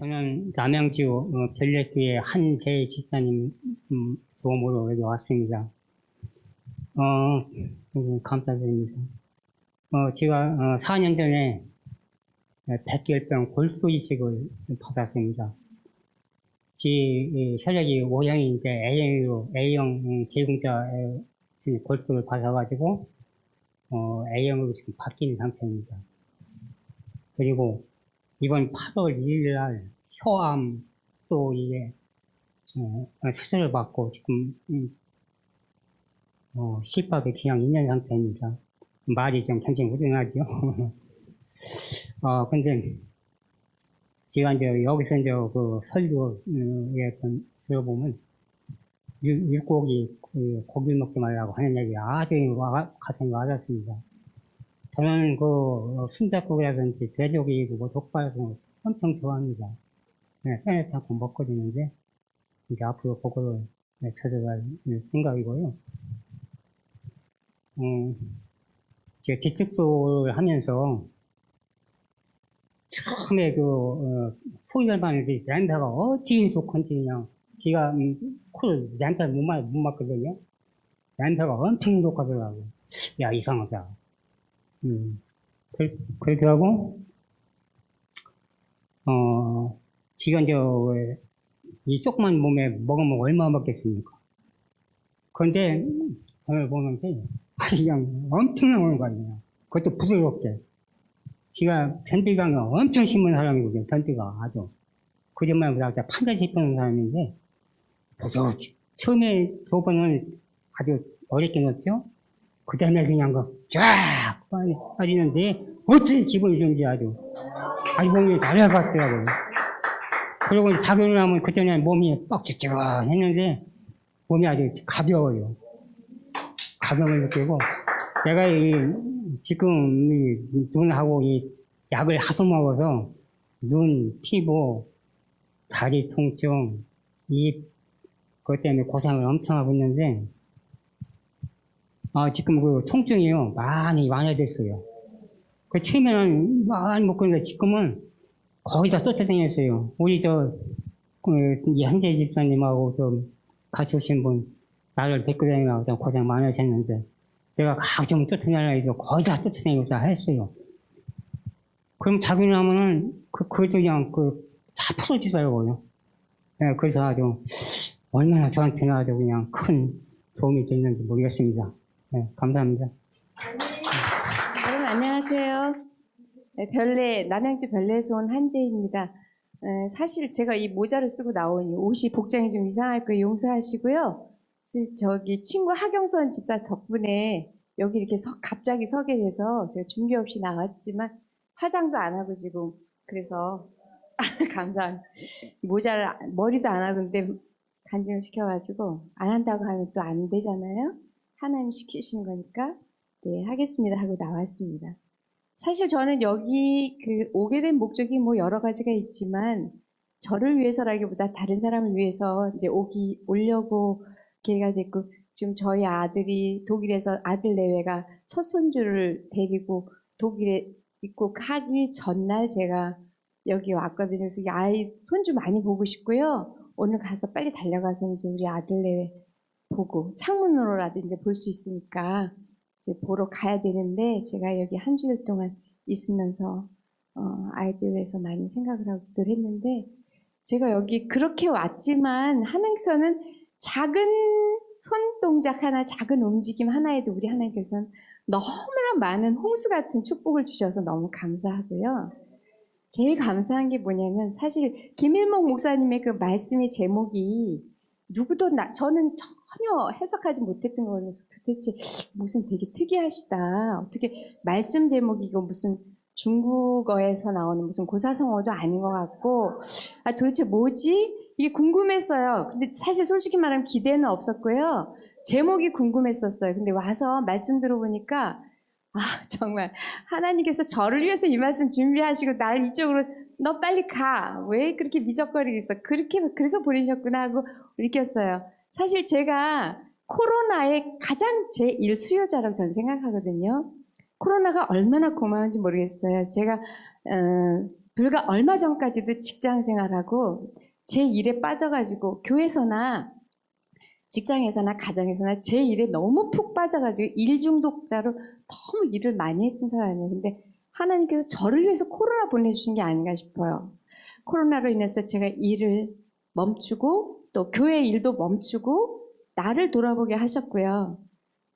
저는 남양주 별내교회 한재 집사님 도움으로 여기 왔습니다. 감사드립니다. 제가 4년 전에 백혈병 골수 이식을 받았습니다. 제 혈액이 O형인데 A형 제공자 골수를 받아가지고 A형으로 지금 바뀐 상태입니다. 그리고 이번 8월 2일 날 혀암 또 이게 수술을 받고 지금 실밥에 그냥 있는 상태입니다. 말이 좀 청청부진하죠. 근데 제가 이제 여기서 이제 그 설교에 들어보면 육고기 고기 먹지 말라고 하는 얘기 아주 같은 거 알았습니다. 저는 그 순댓국이라든지 돼지고기 뭐 족발 엄청 좋아합니다. 네, 팬에 자꾸 먹거든요. 이제 앞으로 그거를 찾아갈 생각이고요. 제가 지축소를 하면서 처음에 소위열반인데 렌타가 어찌 좋건지 그냥 제가 코를 렌타를 못 맞거든요. 렌타가 엄청 좋거더라고. 야, 이상하다. 그렇게 하고 지가 이제 이 조그만 몸에 먹으면 얼마 먹겠습니까? 그런데 오늘 보면 그냥 엄청난 거 아니에요. 그것도 부드럽게. 제가 변비가 엄청 심한 사람이거든요. 변비가 아주. 거짓말 못하고 판자 씹는 사람인데 처음에 2번은 아주 어렵게 넣었죠. 그 다음에 그냥 쫙 빠지는데 어찌 기분이 좋은지 아주 몸이 달려갔더라고요. 그리고 작용을 하면 그때는 몸이 뻑적적한 했는데 몸이 아주 가벼워요. 가벼움을 느끼고 내가 지금 눈하고 약을 하소 먹어서 눈, 피부, 다리 통증, 그것 때문에 고생을 엄청 하고 있는데 지금 그 통증이요 많이 완화됐어요. 그 처음에는 많이 먹고 있는데 지금은 거의 다 쫓아다녔어요. 우리 이 한재 집사님하고 좀 같이 오신 분 나를 데리고 다니라고 좀 고생 많으셨는데 내가 좀 쫓아다니라 해도 거의 다 쫓아다니면서 했어요. 그럼 자기는 하면은 그것도 그냥 다 풀어지더라고요. 네, 그래서 아주 얼마나 저한테는 아주 그냥 큰 도움이 됐는지 모르겠습니다. 네, 감사합니다. 여러분 안녕하세요. 네, 남양주 별내에서 온 한재입니다. 사실 제가 이 모자를 쓰고 나오니 옷이 복장이 좀 이상할 거예요. 용서하시고요. 저기 친구 하경선 집사 덕분에 여기 이렇게 갑자기 서게 돼서 제가 준비 없이 나왔지만 화장도 안 하고 지금 그래서 감사합니다. 머리도 안 하고 근데 간증을 시켜가지고 안 한다고 하면 또 안 되잖아요. 하나님 시키시는 거니까 네 하겠습니다 하고 나왔습니다. 사실 저는 여기 오게 된 목적이 뭐 여러 가지가 있지만 저를 위해서라기보다 다른 사람을 위해서 이제 오려고 기회가 됐고 지금 저희 아들이 독일에서 아들 내외가 첫 손주를 데리고 독일에 입국 하기 전날 제가 여기 왔거든요. 그래서 아이 손주 많이 보고 싶고요. 오늘 가서 빨리 달려가서 이제 우리 아들 내외 보고 창문으로라도 이제 볼 수 있으니까 이제 보러 가야 되는데 제가 여기 한 주일 동안 있으면서 아이들 위해서 많이 생각을 하고 기도를 했는데 제가 여기 그렇게 왔지만 하나님께서는 작은 손동작 하나, 작은 움직임 하나에도 우리 하나님께서는 너무나 많은 홍수 같은 축복을 주셔서 너무 감사하고요. 제일 감사한 게 뭐냐면 사실 김일목 목사님의 그 말씀의 제목이 누구도 저는 전혀 해석하지 못했던 거라서 도대체 무슨 되게 특이하시다. 어떻게 말씀 제목이 이거 무슨 중국어에서 나오는 무슨 고사성어도 아닌 것 같고 도대체 뭐지? 이게 궁금했어요. 근데 사실 솔직히 말하면 기대는 없었고요. 제목이 궁금했었어요. 근데 와서 말씀 들어보니까 정말 하나님께서 저를 위해서 이 말씀 준비하시고 나를 이쪽으로 너 빨리 가. 왜 그렇게 미적거리고 있어? 그래서 보내셨구나 하고 느꼈어요. 사실 제가 코로나의 가장 제1 수요자라고 저는 생각하거든요. 코로나가 얼마나 고마운지 모르겠어요. 제가 불과 얼마 전까지도 직장 생활하고 제 일에 빠져가지고 교회에서나 직장에서나 가정에서나 제 일에 너무 푹 빠져가지고 일 중독자로 너무 일을 많이 했던 사람이에요. 근데 하나님께서 저를 위해서 코로나 보내주신 게 아닌가 싶어요. 코로나로 인해서 제가 일을 멈추고 또 교회 일도 멈추고 나를 돌아보게 하셨고요.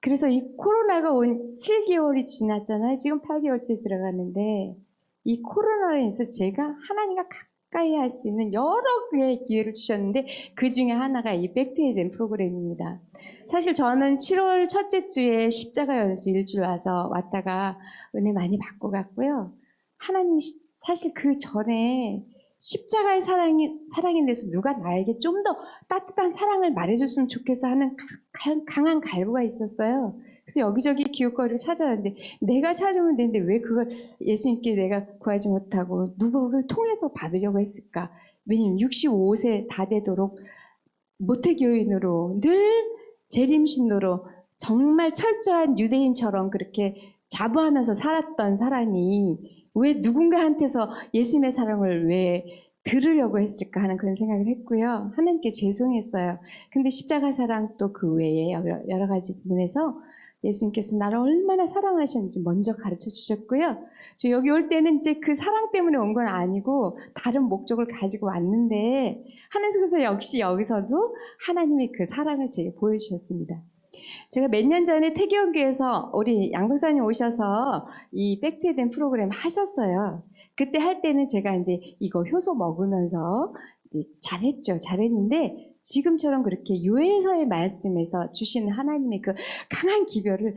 그래서 이 코로나가 온 7개월이 지났잖아요. 지금 8개월째 들어가는데 이 코로나로 인해서 제가 하나님과 가까이 할 수 있는 여러 개의 기회를 주셨는데 그 중에 하나가 이 백투에덴 프로그램입니다. 사실 저는 7월 첫째 주에 십자가 연수 일주일 왔다가 은혜 많이 받고 갔고요. 하나님이 사실 그 전에 십자가의 사랑에 대해서 누가 나에게 좀 더 따뜻한 사랑을 말해줬으면 좋겠어 하는 강한 갈구가 있었어요. 그래서 여기저기 기웃거리를 찾아왔는데 내가 찾으면 되는데 왜 그걸 예수님께 내가 구하지 못하고 누구를 통해서 받으려고 했을까? 왜냐면 65세 다 되도록 모태교인으로 늘 재림신으로 정말 철저한 유대인처럼 그렇게 자부하면서 살았던 사람이 왜 누군가한테서 예수님의 사랑을 왜 들으려고 했을까 하는 그런 생각을 했고요. 하나님께 죄송했어요. 근데 십자가 사랑 또 그 외에 여러 가지 부분에서 예수님께서 나를 얼마나 사랑하셨는지 먼저 가르쳐 주셨고요. 저 여기 올 때는 이제 그 사랑 때문에 온 건 아니고 다른 목적을 가지고 왔는데 하나님께서 역시 여기서도 하나님의 그 사랑을 제게 보여주셨습니다. 제가 몇 년 전에 태교원교에서 우리 양 박사님 오셔서 이 백투에덴 프로그램 하셨어요. 그때 할 때는 제가 이제 이거 효소 먹으면서 이제 잘했는데 지금처럼 그렇게 요엘서의 말씀에서 주시는 하나님의 그 강한 기별을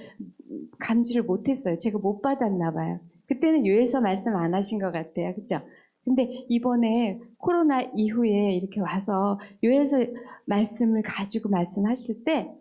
감지를 못했어요. 제가 못 받았나 봐요. 그때는 요엘서 말씀 안 하신 것 같아요. 그죠? 근데 이번에 코로나 이후에 이렇게 와서 요엘서 말씀을 가지고 말씀하실 때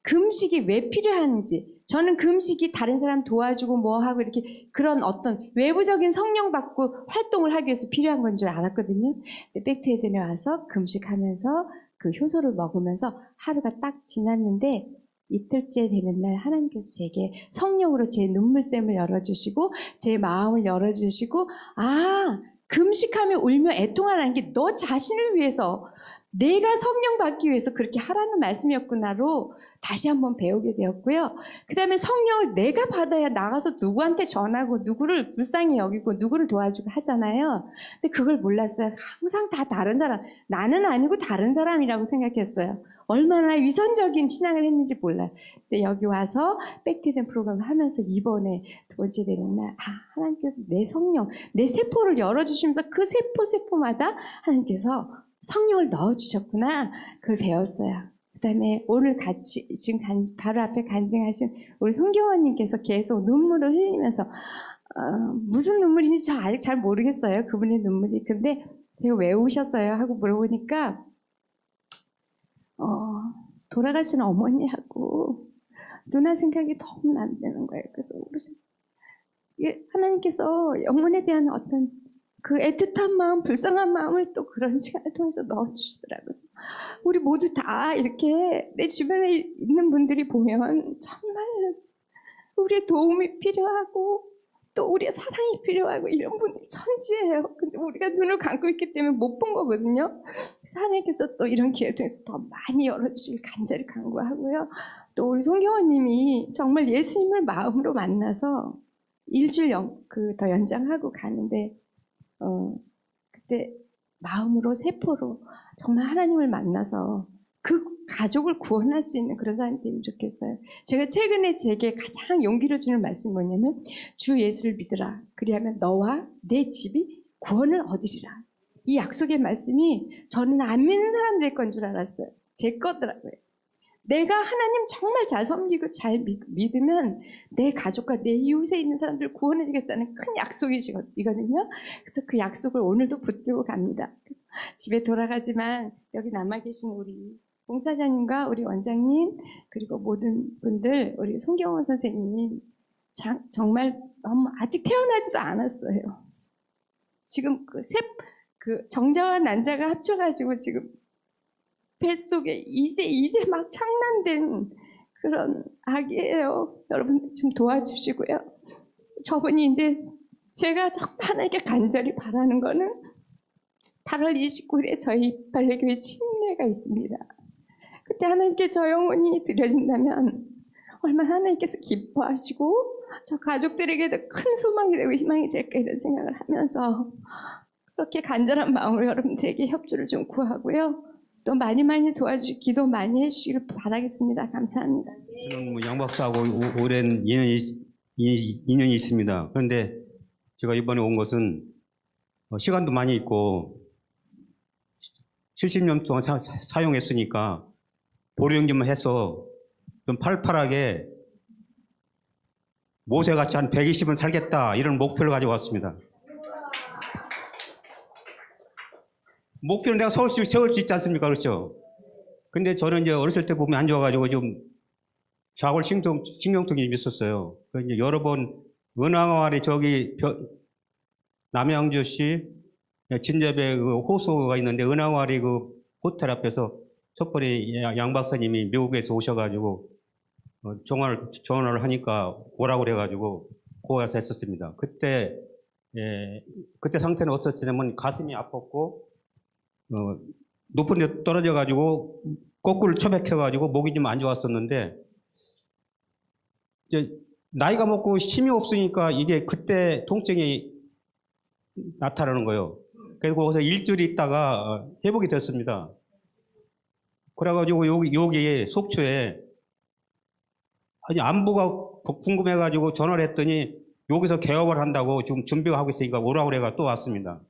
금식이 왜 필요한지, 저는 금식이 다른 사람 도와주고 뭐 하고 이렇게 그런 어떤 외부적인 성령 받고 활동을 하기 위해서 필요한 건 줄 알았거든요. 근데 백투에덴에 와서 금식하면서 그 효소를 먹으면서 하루가 딱 지났는데 이틀째 되는 날 하나님께서 제게 성령으로 제 눈물샘을 열어주시고 제 마음을 열어주시고 금식하며 울며 애통하라는 게 너 자신을 위해서 내가 성령 받기 위해서 그렇게 하라는 말씀이었구나로 다시 한번 배우게 되었고요. 그 다음에 성령을 내가 받아야 나가서 누구한테 전하고 누구를 불쌍히 여기고 누구를 도와주고 하잖아요. 근데 그걸 몰랐어요. 항상 다 다른 사람, 나는 아니고 다른 사람이라고 생각했어요. 얼마나 위선적인 신앙을 했는지 몰라요. 근데 여기 와서 백투에덴 프로그램을 하면서 이번에 두 번째 되는 날 하나님께서 내 성령, 내 세포를 열어주시면서 그 세포마다 하나님께서 성령을 넣어주셨구나. 그걸 배웠어요. 그 다음에 오늘 같이 지금 바로 앞에 간증하신 우리 송경원님께서 계속 눈물을 흘리면서 무슨 눈물인지 저 아직 잘 모르겠어요. 그분의 눈물이. 근데 제가 왜 우셨어요? 하고 물어보니까 돌아가신 어머니하고 누나 생각이 너무 안 되는 거예요. 그래서 하나님께서 영혼에 대한 어떤 그 애틋한 마음, 불쌍한 마음을 또 그런 시간을 통해서 넣어주시더라고요. 우리 모두 다 이렇게 내 주변에 있는 분들이 보면 정말 우리의 도움이 필요하고 또 우리의 사랑이 필요하고 이런 분들이 천지예요. 근데 우리가 눈을 감고 있기 때문에 못 본 거거든요. 그래서 하나님께서 또 이런 기회를 통해서 더 많이 열어주시길 간절히 간구하고요. 또 우리 송경원님이 정말 예수님을 마음으로 만나서 일주일 더 연장하고 가는데 그때 마음으로 세포로 정말 하나님을 만나서 그 가족을 구원할 수 있는 그런 사람이 되면 좋겠어요. 제가 최근에 제게 가장 용기를 주는 말씀이 뭐냐면 주 예수를 믿으라. 그리하면 너와 내 집이 구원을 얻으리라. 이 약속의 말씀이 저는 안 믿는 사람들의 건 줄 알았어요. 제 거더라고요. 내가 하나님 정말 잘 섬기고 잘 믿으면 내 가족과 내 이웃에 있는 사람들을 구원해 주겠다는 큰 약속이거든요. 그래서 그 약속을 오늘도 붙들고 갑니다. 그래서 집에 돌아가지만 여기 남아 계신 우리 봉사자님과 우리 원장님 그리고 모든 분들 우리 송경원 선생님 정말 너무 아직 태어나지도 않았어요. 지금 그 정자와 난자가 합쳐가지고 지금 뱃속에 이제 막 창난된 그런 아기예요. 여러분 좀 도와주시고요. 저분이 이제 제가 정말 하나님께 간절히 바라는 거는 8월 29일에 저희 발레교회 침례가 있습니다. 그때 하나님께 저 영혼이 드려진다면 얼마나 하나님께서 기뻐하시고 저 가족들에게도 큰 소망이 되고 희망이 될까 이런 생각을 하면서 그렇게 간절한 마음으로 여러분들에게 협조를 좀 구하고요. 또 많이 도와주시고 기도 많이 해주시길 바라겠습니다. 감사합니다. 저는 뭐 양 박사하고 오랜 인연이 있습니다. 그런데 제가 이번에 온 것은 시간도 많이 있고 70년 동안 사용했으니까 보령 좀 해서 좀 팔팔하게 모세같이 한 120은 살겠다 이런 목표를 가지고 왔습니다. 목표는 내가 세울 수 있지 않습니까? 그렇죠? 근데 저는 이제 어렸을 때 몸이 안 좋아가지고 좀 좌골 신경통이 있었어요. 이제 여러 번 은하마을에 저기 남양주시 진접에 그 호수가 있는데 은하마을이 그 호텔 앞에서 첫번에 양 박사님이 미국에서 오셔가지고 전화를 하니까 오라고 그래가지고 거기서 했었습니다. 그때 상태는 어떻냐면 가슴이 아팠고 높은 데 떨어져가지고 거꾸로 처박혀가지고 목이 좀 안 좋았었는데 이제 나이가 먹고 힘이 없으니까 이게 그때 통증이 나타나는 거예요. 그래서 거기서 일주일 있다가 회복이 됐습니다. 그래가지고 여기 속초에 아니 안부가 궁금해가지고 전화를 했더니 여기서 개업을 한다고 지금 준비하고 있으니까 오라고 그래가 또 왔습니다.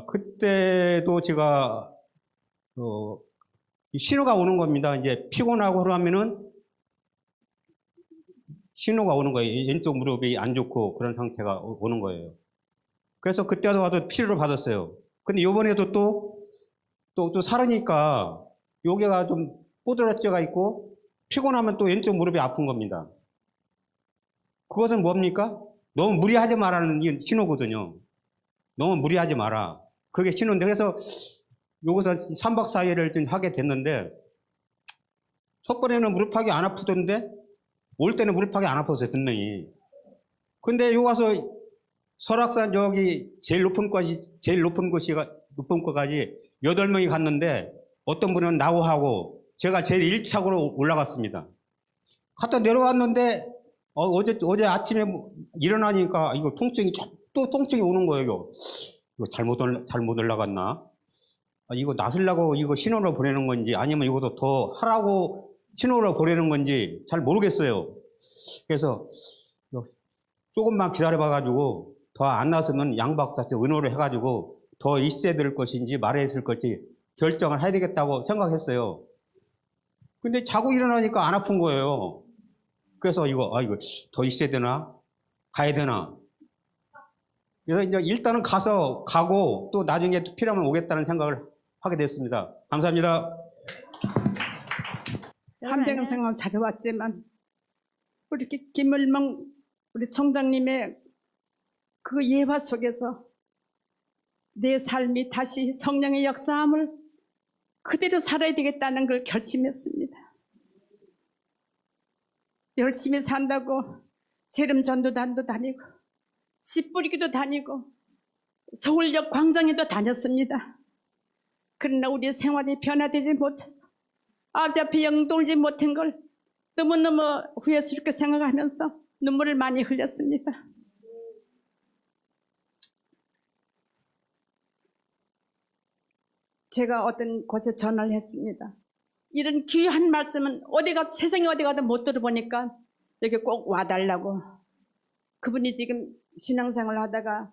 그때도 제가 신호가 오는 겁니다. 이제 피곤하고 그러면은 신호가 오는 거예요. 왼쪽 무릎이 안 좋고 그런 상태가 오는 거예요. 그래서 그때 와서 치료를 받았어요. 근데 이번에도 또 살으니까 여기가 좀 뽀드러져가 있고 피곤하면 또 왼쪽 무릎이 아픈 겁니다. 그것은 뭡니까? 너무 무리하지 말라는 신호거든요. 너무 무리하지 마라. 그게 신호인데 그래서 여기서 3박 4일을 좀 하게 됐는데 첫 번에는 무릎팍이 안 아프던데 올 때는 무릎팍이 안 아팠어요. 분명히. 근데 여기 와서 설악산 저기 제일 높은 곳까지 8명이 갔는데 어떤 분은 나우하고 제가 제일 1착으로 올라갔습니다. 갔다 내려왔는데 어제 아침에 일어나니까 이거 또 통증이 오는 거예요. 이거 잘못 올라갔나? 이거 낫으려고 이거 신호를 보내는 건지 아니면 이것도 더 하라고 신호를 보내는 건지 잘 모르겠어요. 그래서 조금만 기다려봐가지고 더 안 나서면 양 박사한테 의논을 해가지고 더 있어야 될 것인지 말아야 될 것인지 결정을 해야 되겠다고 생각했어요. 근데 자고 일어나니까 안 아픈 거예요. 그래서 이거 더 있어야 되나? 가야 되나? 그래서 이제 일단은 가고 또 나중에 또 필요하면 오겠다는 생각을 하게 됐습니다. 감사합니다. 한평생을 살아왔지만 우리 김을멍 우리 총장님의 그 예화 속에서 내 삶이 다시 성령의 역사함을 그대로 살아야 되겠다는 걸 결심했습니다. 열심히 산다고 재림 전도단도 다니고 씨 뿌리기도 다니고 서울역 광장에도 다녔습니다. 그러나 우리의 생활이 변화되지 못해서 아버지 앞에 영돌지 못한 걸 너무너무 후회스럽게 생각하면서 눈물을 많이 흘렸습니다. 제가 어떤 곳에 전화를 했습니다. 이런 귀한 말씀은 세상에 어디 가도 못 들어보니까 여기 꼭 와달라고. 그분이 지금 신앙생활을 하다가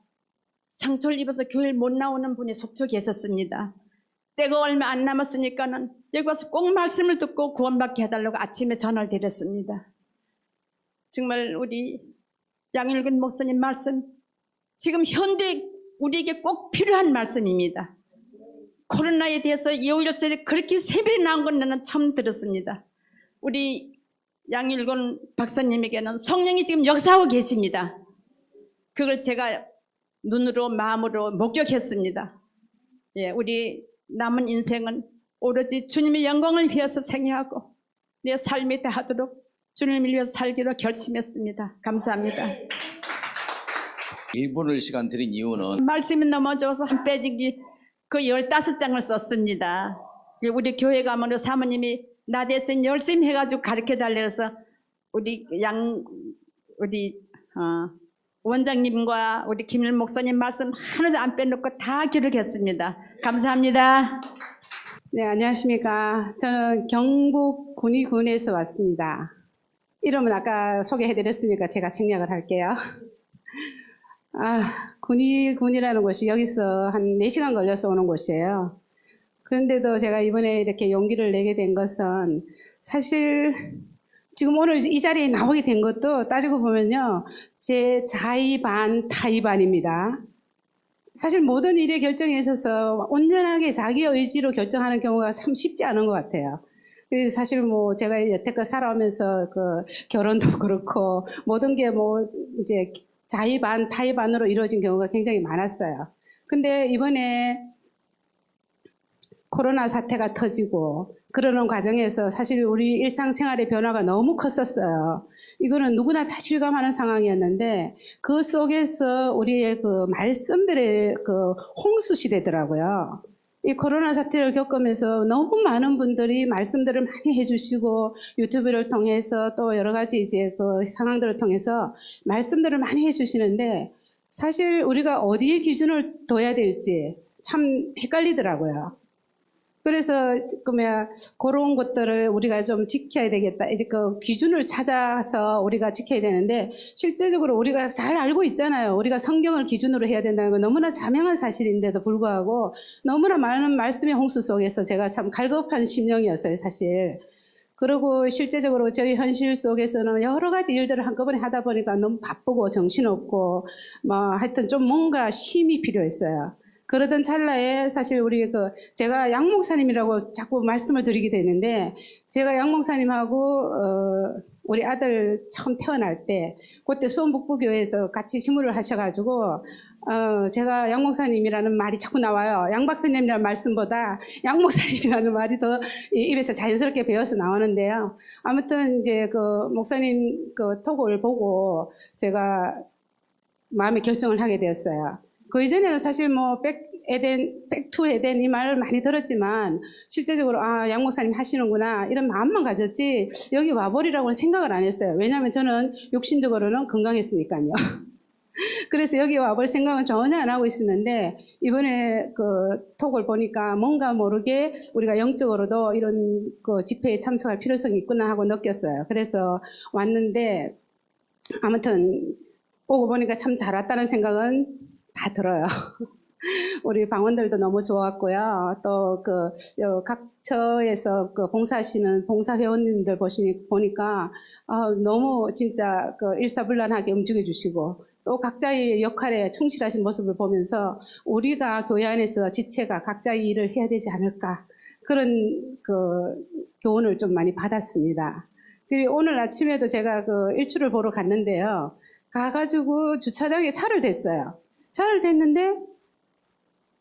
상처를 입어서 교회를 못 나오는 분이 속초 계셨습니다. 때가 얼마 안 남았으니까는 여기 와서 꼭 말씀을 듣고 구원받게 해달라고 아침에 전화를 드렸습니다. 정말 우리 양일근 목사님 말씀 지금 현대 우리에게 꼭 필요한 말씀입니다. 코로나에 대해서 예우열쇠를 그렇게 세밀히 나온 건 나는 처음 들었습니다. 우리 양일근 박사님에게는 성령이 지금 역사하고 계십니다. 그걸 제가 눈으로 마음으로 목격했습니다. 예, 우리 남은 인생은 오로지 주님의 영광을 위해서 생애하고 내 삶이 다하도록 주님을 위해서 살기로 결심했습니다. 감사합니다. 1분을 시간 드린 이유는 말씀이 너무 좋아서 한 페이지 그 15장을 썼습니다. 우리 교회 가면 우리 사모님이 나 대신 열심히 해가지고 가르쳐 달래서 우리 원장님과 우리 김일 목사님 말씀 하나도 안 빼놓고 다 기록했습니다. 감사합니다. 네, 안녕하십니까. 저는 경북 군위군에서 왔습니다. 이름은 아까 소개해드렸으니까 제가 생략을 할게요. 군위군이라는 곳이 여기서 한 4시간 걸려서 오는 곳이에요. 그런데도 제가 이번에 이렇게 용기를 내게 된 것은 사실 지금 오늘 이 자리에 나오게 된 것도 따지고 보면요. 제 자의 반, 타의 반입니다. 사실 모든 일의 결정에 있어서 온전하게 자기 의지로 결정하는 경우가 참 쉽지 않은 것 같아요. 사실 뭐 제가 여태껏 살아오면서 그 결혼도 그렇고 모든 게 뭐 이제 자의 반, 타의 반으로 이루어진 경우가 굉장히 많았어요. 근데 이번에 코로나 사태가 터지고 그러는 과정에서 사실 우리 일상생활의 변화가 너무 컸었어요. 이거는 누구나 다 실감하는 상황이었는데 그 속에서 우리의 그 말씀들의 그 홍수 시대더라고요. 이 코로나 사태를 겪으면서 너무 많은 분들이 말씀들을 많이 해주시고 유튜브를 통해서 또 여러 가지 이제 그 상황들을 통해서 말씀들을 많이 해주시는데 사실 우리가 어디에 기준을 둬야 될지 참 헷갈리더라고요. 그래서 그런 것들을 우리가 좀 지켜야 되겠다. 이제 그 기준을 찾아서 우리가 지켜야 되는데 실제적으로 우리가 잘 알고 있잖아요. 우리가 성경을 기준으로 해야 된다는 건 너무나 자명한 사실인데도 불구하고 너무나 많은 말씀의 홍수 속에서 제가 참 갈급한 심령이었어요, 사실. 그리고 실제적으로 저희 현실 속에서는 여러 가지 일들을 한꺼번에 하다 보니까 너무 바쁘고 정신없고 하여튼 좀 뭔가 힘이 필요했어요. 그러던 찰나에 사실 제가 양 목사님이라고 자꾸 말씀을 드리게 되는데 제가 양 목사님하고 우리 아들 처음 태어날 때 그때 수원북부교회에서 같이 시무를 하셔가지고 제가 양 목사님이라는 말이 자꾸 나와요. 양 박사님이라는 말씀보다 양 목사님이라는 말이 더 입에서 자연스럽게 배워서 나오는데요. 아무튼 이제 그 목사님 그 톡을 보고 제가 마음의 결정을 하게 되었어요. 그 이전에는 사실 뭐 백투 에덴 이 말을 많이 들었지만 실제적으로 양 목사님 하시는구나 이런 마음만 가졌지 여기 와버리라고는 생각을 안 했어요. 왜냐하면 저는 육신적으로는 건강했으니까요. 그래서 여기 와볼 생각은 전혀 안 하고 있었는데 이번에 그 톡을 보니까 뭔가 모르게 우리가 영적으로도 이런 그 집회에 참석할 필요성이 있구나 하고 느꼈어요. 그래서 왔는데 아무튼 오고 보니까 참 잘 왔다는 생각은 다 들어요. 우리 방원들도 너무 좋았고요. 또 각 처에서 그 봉사하시는 봉사회원님들 보니까 너무 진짜 그 일사불란하게 움직여 주시고 또 각자의 역할에 충실하신 모습을 보면서 우리가 교회 안에서 지체가 각자의 일을 해야 되지 않을까 그런 그 교훈을 좀 많이 받았습니다. 그리고 오늘 아침에도 제가 그 일출을 보러 갔는데요. 가가지고 주차장에 차를 댔어요. 차를 댔는데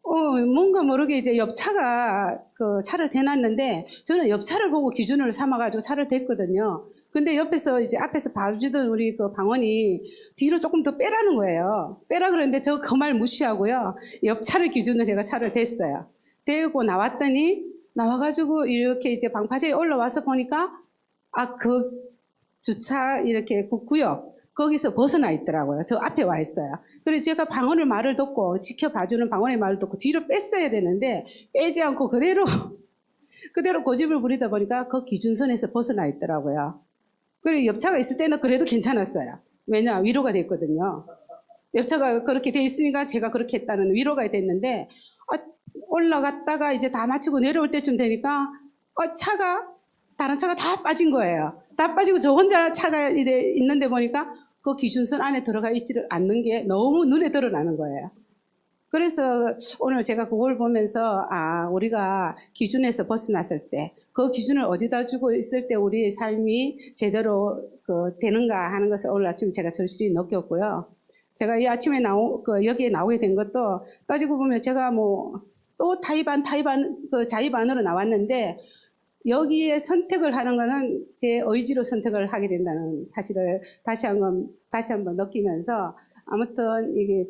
뭔가 모르게 이제 옆차가 그 차를 대놨는데 저는 옆차를 보고 기준을 삼아가지고 차를 댔거든요. 근데 옆에서 이제 앞에서 봐주던 우리 그 방원이 뒤로 조금 더 빼라는 거예요. 빼라 그러는데 저 그 말 무시하고요. 옆차를 기준으로 제가 차를 댔어요. 대고 나왔더니 나와가지고 이렇게 이제 방파제에 올라와서 보니까 그 주차 이렇게 그 구역 거기서 벗어나 있더라고요. 저 앞에 와 있어요. 그래서 제가 방언의 말을 듣고 지켜봐주는 방언의 말을 듣고 뒤로 뺐어야 되는데 빼지 않고 그대로 고집을 부리다 보니까 그 기준선에서 벗어나 있더라고요. 그리고 옆차가 있을 때는 그래도 괜찮았어요. 왜냐 위로가 됐거든요. 옆차가 그렇게 돼 있으니까 제가 그렇게 했다는 위로가 됐는데 올라갔다가 이제 다 마치고 내려올 때쯤 되니까 다른 차가 다 빠진 거예요. 다 빠지고 저 혼자 차가 이래 있는데 보니까 그 기준선 안에 들어가 있지를 않는 게 너무 눈에 드러나는 거예요. 그래서 오늘 제가 그걸 보면서 우리가 기준에서 벗어났을 때 그 기준을 어디다 주고 있을 때 우리의 삶이 제대로 되는가 하는 것을 오늘 아침 제가 절실히 느꼈고요. 제가 이 아침에 여기에 나오게 된 것도 따지고 보면 제가 또 타이반 자의반으로 나왔는데 여기에 선택을 하는 거는 제 의지로 선택을 하게 된다는 사실을 다시 한번 느끼면서 아무튼 이게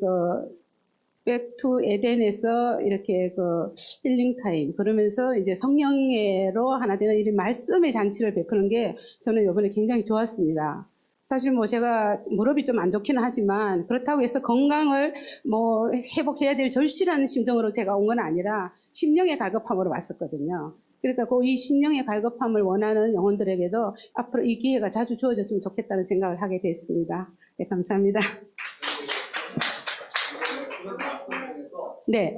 백투 에덴에서 이렇게 힐링 타임 그러면서 이제 성령회로 하나 되는 이 말씀의 잔치를 베푸는 게 저는 이번에 굉장히 좋았습니다. 사실 뭐 제가 무릎이 좀 안 좋기는 하지만 그렇다고 해서 건강을 뭐 회복해야 될 절실한 심정으로 제가 온 건 아니라 심령의 갈급함으로 왔었거든요. 그러니까 이 심령의 갈급함을 원하는 영혼들에게도 앞으로 이 기회가 자주 주어졌으면 좋겠다는 생각을 하게 됐습니다. 네, 감사합니다. 네.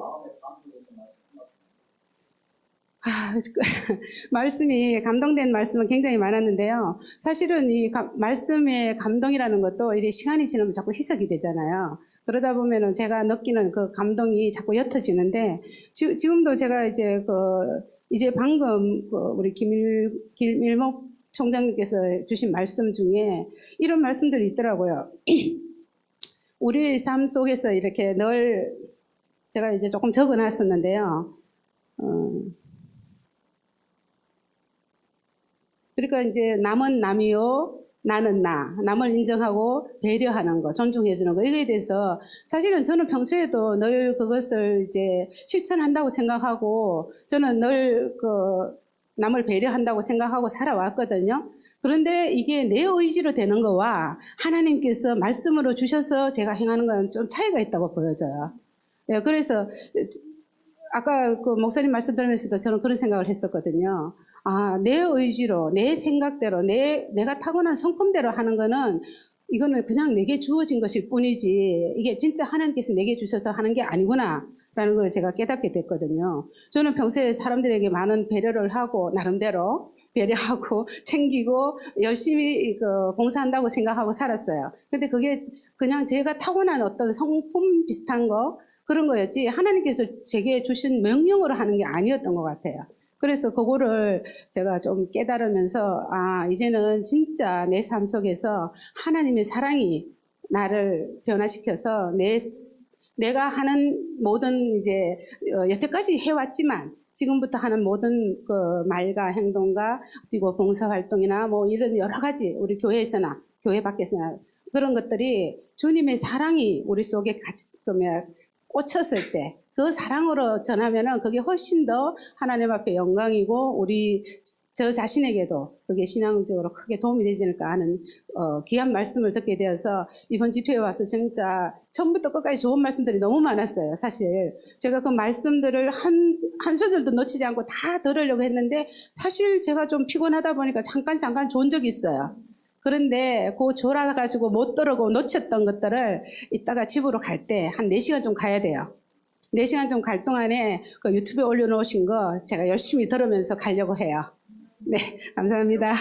말씀이 감동된 말씀은 굉장히 많았는데요. 사실은 이 말씀의 감동이라는 것도 이렇게 시간이 지나면 자꾸 희석이 되잖아요. 그러다 보면은 제가 느끼는 그 감동이 자꾸 옅어지는데 지금도 제가 이제 방금 우리 김일목 총장님께서 주신 말씀 중에 이런 말씀들이 있더라고요. 우리의 삶 속에서 이렇게 늘 제가 이제 조금 적어놨었는데요. 그러니까 이제 남은 남이요, 나는 나. 남을 인정하고 배려하는 거, 존중해주는 거. 이거에 대해서 사실은 저는 평소에도 늘 그것을 이제 실천한다고 생각하고 저는 늘 남을 배려한다고 생각하고 살아왔거든요. 그런데 이게 내 의지로 되는 거와 하나님께서 말씀으로 주셔서 제가 행하는 건 좀 차이가 있다고 보여져요. 네, 그래서 아까 목사님 말씀 들으면서도 저는 그런 생각을 했었거든요. 내 의지로, 내 생각대로, 내가 타고난 성품대로 하는 거는 이거는 그냥 내게 주어진 것일 뿐이지 이게 진짜 하나님께서 내게 주셔서 하는 게 아니구나 라는 걸 제가 깨닫게 됐거든요. 저는 평소에 사람들에게 많은 배려를 하고 나름대로 배려하고 챙기고 열심히 봉사한다고 생각하고 살았어요. 근데 그게 그냥 제가 타고난 어떤 성품 비슷한 거 그런 거였지 하나님께서 제게 주신 명령으로 하는 게 아니었던 것 같아요. 그래서 그거를 제가 좀 깨달으면서 이제는 진짜 내 삶 속에서 하나님의 사랑이 나를 변화시켜서 내가 하는 모든 이제 여태까지 해왔지만 지금부터 하는 모든 말과 행동과 그리고 봉사활동이나 뭐 이런 여러 가지 우리 교회에서나 교회 밖에서나 그런 것들이 주님의 사랑이 우리 속에 같이 꽂혔을 때 그 사랑으로 전하면은 그게 훨씬 더 하나님 앞에 영광이고 저 자신에게도 그게 신앙적으로 크게 도움이 되지 않을까 하는 귀한 말씀을 듣게 되어서 이번 집회에 와서 진짜 처음부터 끝까지 좋은 말씀들이 너무 많았어요. 사실 제가 그 말씀들을 한 소절도 놓치지 않고 다 들으려고 했는데 사실 제가 좀 피곤하다 보니까 잠깐 좋은 적이 있어요. 그런데 졸아가지고 못 들어고 놓쳤던 것들을 이따가 집으로 갈 때 한 4시간 좀 가야 돼요. 4시간 좀 갈 동안에 유튜브에 올려놓으신 거 제가 열심히 들으면서 가려고 해요. 네, 감사합니다.